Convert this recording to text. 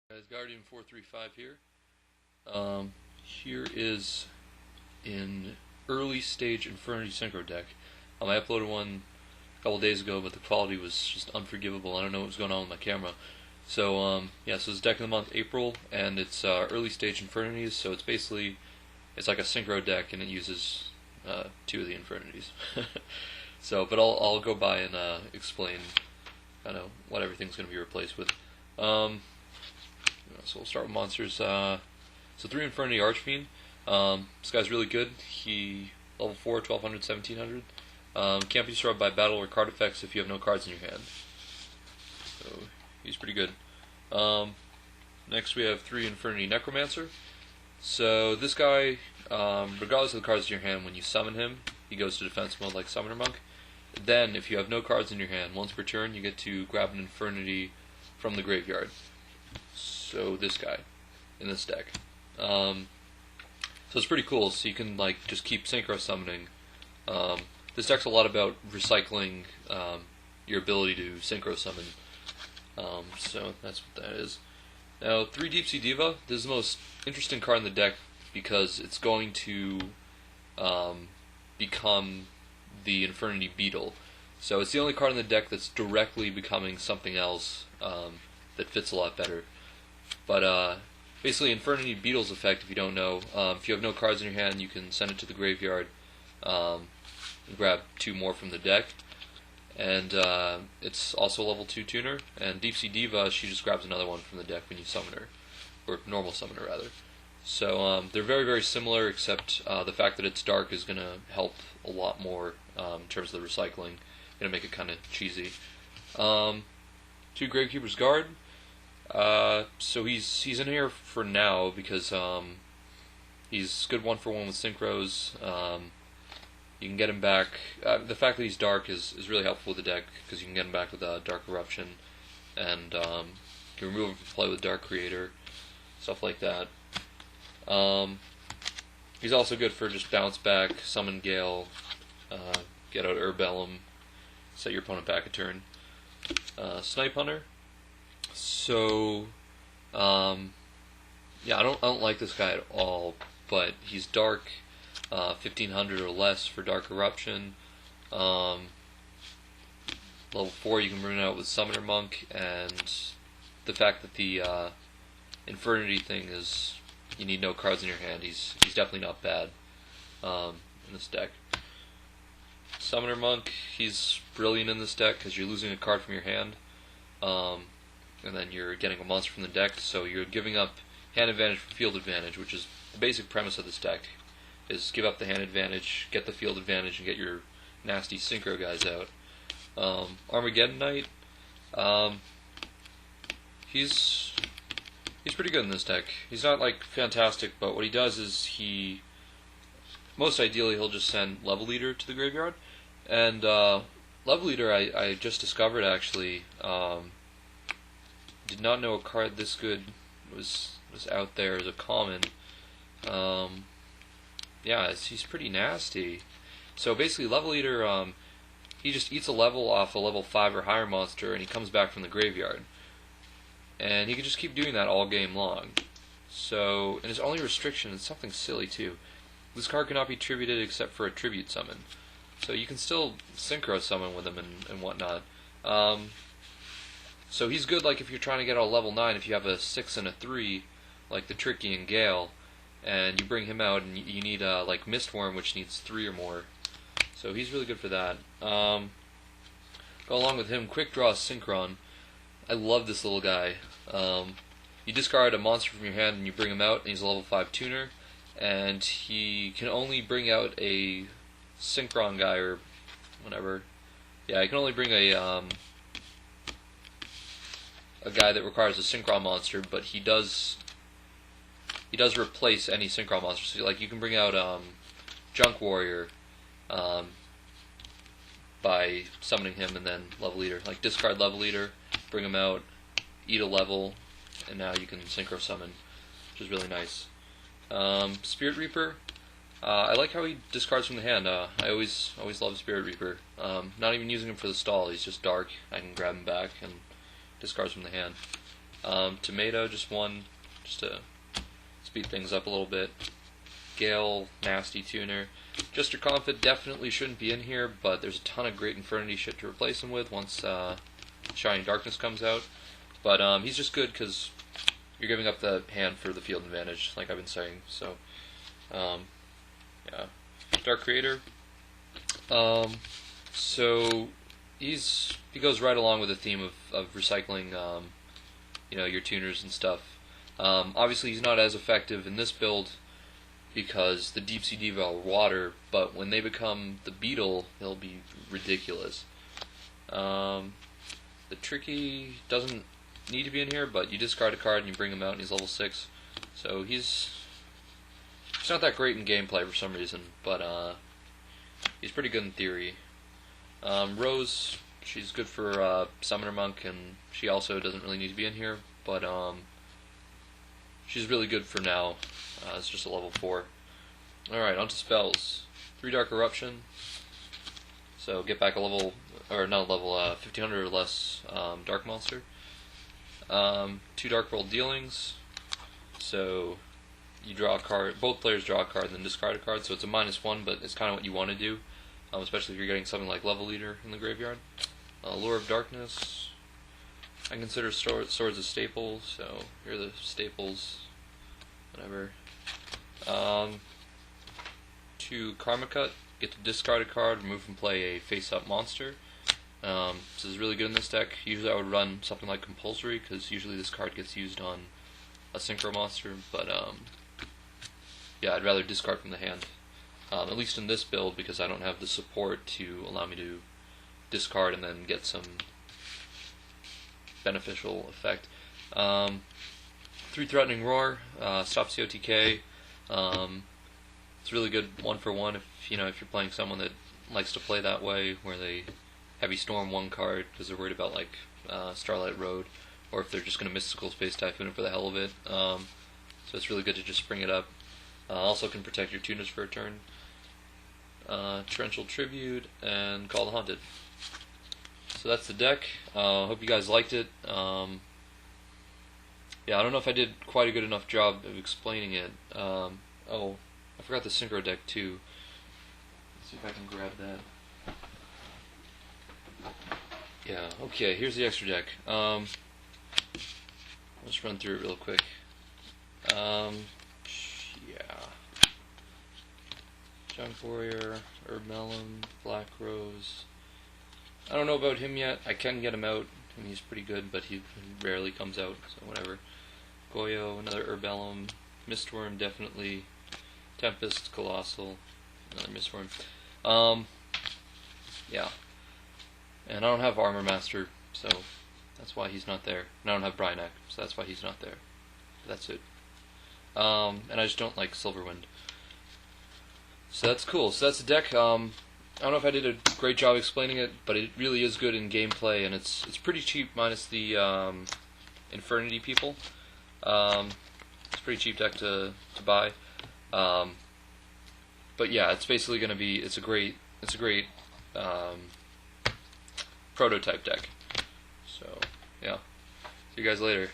Guys, Guardian 435 here. Here is an early stage Infernity synchro deck. I uploaded one a couple days ago, but the quality was just unforgivable. I don't know what was going on with my camera. So this is deck of the month April, and it's early stage Infernities. So it's like a synchro deck, and it uses two of the Infernities. But I'll go by and explain kind of what everything's going to be replaced with. So we'll start with monsters. So 3 Infernity Archfiend. This guy's really good. He level 4, 1200, 1700. Can't be destroyed by battle or card effects if you have no cards in your hand. So he's pretty good. Next we have 3 Infernity Necromancer. So this guy, regardless of the cards in your hand, when you summon him, he goes to defense mode like Summoner Monk. Then, if you have no cards in your hand, once per turn, you get to grab an Infernity from the graveyard. So this guy in this deck. So it's pretty cool. So you can just keep synchro summoning. This deck's a lot about recycling your ability to synchro summon. So that's what that is. Now 3 Deep Sea Diva. This is the most interesting card in the deck because it's going to become the Infernity Beetle. So it's the only card in the deck that's directly becoming something else that fits a lot better. But basically, Infernity Beetle's effect, if you don't know, if you have no cards in your hand, you can send it to the graveyard and grab 2 more from the deck. And it's also a level 2 tuner. And Deep Sea Diva, she just grabs another one from the deck when you summon her, or normal summon her rather. So they're very, very similar, except the fact that it's dark is going to help a lot more in terms of the recycling. Going to make it kind of cheesy. 2 Gravekeeper's Guard. So he's in here for now because he's good 1-for-1 with synchros. You can get him back. The fact that he's dark is really helpful with the deck because you can get him back with Dark Eruption, and you can remove him from play with Dark Creator, stuff like that. He's also good for just bounce back, summon Gale, get out Urbellum, set your opponent back a turn. Snipe Hunter. So, I don't like this guy at all, but he's dark, 1500 or less for Dark Eruption. Level 4 you can bring it out with Summoner Monk, and the fact that the Infernity thing is you need no cards in your hand, he's definitely not bad in this deck. Summoner Monk, he's brilliant in this deck because you're losing a card from your hand. And then you're getting a monster from the deck, so you're giving up hand advantage for field advantage, which is the basic premise of this deck, is give up the hand advantage, get the field advantage, and get your nasty synchro guys out. Armageddon Knight, he's pretty good in this deck. He's not fantastic, but what he does is most ideally he'll just send Level Leader to the graveyard, and Level Leader I just discovered actually. Did not know a card this good was out there as a common. He's pretty nasty. So basically, Level Eater, he just eats a level off a level 5 or higher monster, and he comes back from the graveyard. And he can just keep doing that all game long. So, and his only restriction is something silly too. This card cannot be tributed except for a tribute summon. So you can still synchro summon with him and whatnot. So he's good if you're trying to get a level 9, if you have a 6 and a 3, like the Tricky and Gale, and you bring him out and you need Mistworm, which needs 3 or more. So he's really good for that. Go along with him, Quick Draw Synchron. I love this little guy. You discard a monster from your hand and you bring him out, and he's a level 5 tuner, and he can only bring out a Synchron guy or whatever. Yeah, he can only bring a guy that requires a Synchron monster, but he does replace any Synchron monster. So you can bring out Junk Warrior by summoning him and then Level Leader. Discard Level Leader, bring him out, eat a level, and now you can synchro summon, which is really nice. Spirit Reaper. I like how he discards from the hand. I always love Spirit Reaper. Not even using him for the stall. He's just dark. I can grab him back and discards from the hand. Tomato, just one, just to speed things up a little bit. Gale, nasty tuner. Jester Confid definitely shouldn't be in here, but there's a ton of great Infernity shit to replace him with once Shining Darkness comes out. But he's just good because you're giving up the hand for the field advantage, like I've been saying. So, yeah. Dark Creator. So he goes right along with the theme of recycling, your tuners and stuff. Obviously, he's not as effective in this build because the Deep Sea Diva are water, but when they become the Beetle, they'll be ridiculous. The Tricky doesn't need to be in here, but you discard a card and you bring him out and he's level 6. So he's not that great in gameplay for some reason, but he's pretty good in theory. Rose, she's good for Summoner Monk, and she also doesn't really need to be in here, but she's really good for now. It's just a level 4. Alright, on to spells. 3 Dark Eruption. So get back a level, or not a level, 1500 or less Dark Monster. 2 Dark World Dealings. So you draw a card, both players draw a card and then discard a card, so it's a -1, but it's kind of what you want to do, especially if you're getting something like Level Leader in the graveyard. Lure of Darkness. I consider swords a staple, so here are the staples. Whatever. 2 Karma Cut. Get to discard a card, remove from play a face-up monster. This is really good in this deck. Usually I would run something like Compulsory, because usually this card gets used on a synchro monster, but yeah, I'd rather discard from the hand. At least in this build, because I don't have the support to allow me to discard and then get some beneficial effect. 3 Threatening Roar, stops COTK. It's really good 1-for-1 if you're playing someone that likes to play that way, where they heavy storm 1 card because they're worried about like Starlight Road, or if they're just going to Mystical Space Typhoon it for the hell of it. So it's really good to just bring it up. Also can protect your tuners for a turn. Torrential Tribute and Call the Haunted. So that's the deck. Hope you guys liked it. Yeah, I don't know if I did quite a good enough job of explaining it. Oh, I forgot the synchro deck too. Let's see if I can grab that. Yeah, okay, here's the extra deck. Let's run through it real quick. Yeah. Junk Warrior, Herb Melon, Black Rose. I don't know about him yet. I can get him out. I mean, he's pretty good, but he rarely comes out, so whatever. Yugioh, another Herbellum, Mistworm, definitely. Tempest, Colossal, another Mistworm. Yeah. And I don't have Armor Master, so that's why he's not there. And I don't have Bryanak, so that's why he's not there. But that's it. And I just don't like Silverwind. So that's cool. So that's the deck. I don't know if I did a great job explaining it, but it really is good in gameplay, and it's pretty cheap minus the Infernity people. It's a pretty cheap deck to buy. But yeah, it's basically going to be it's a great prototype deck. So yeah, see you guys later.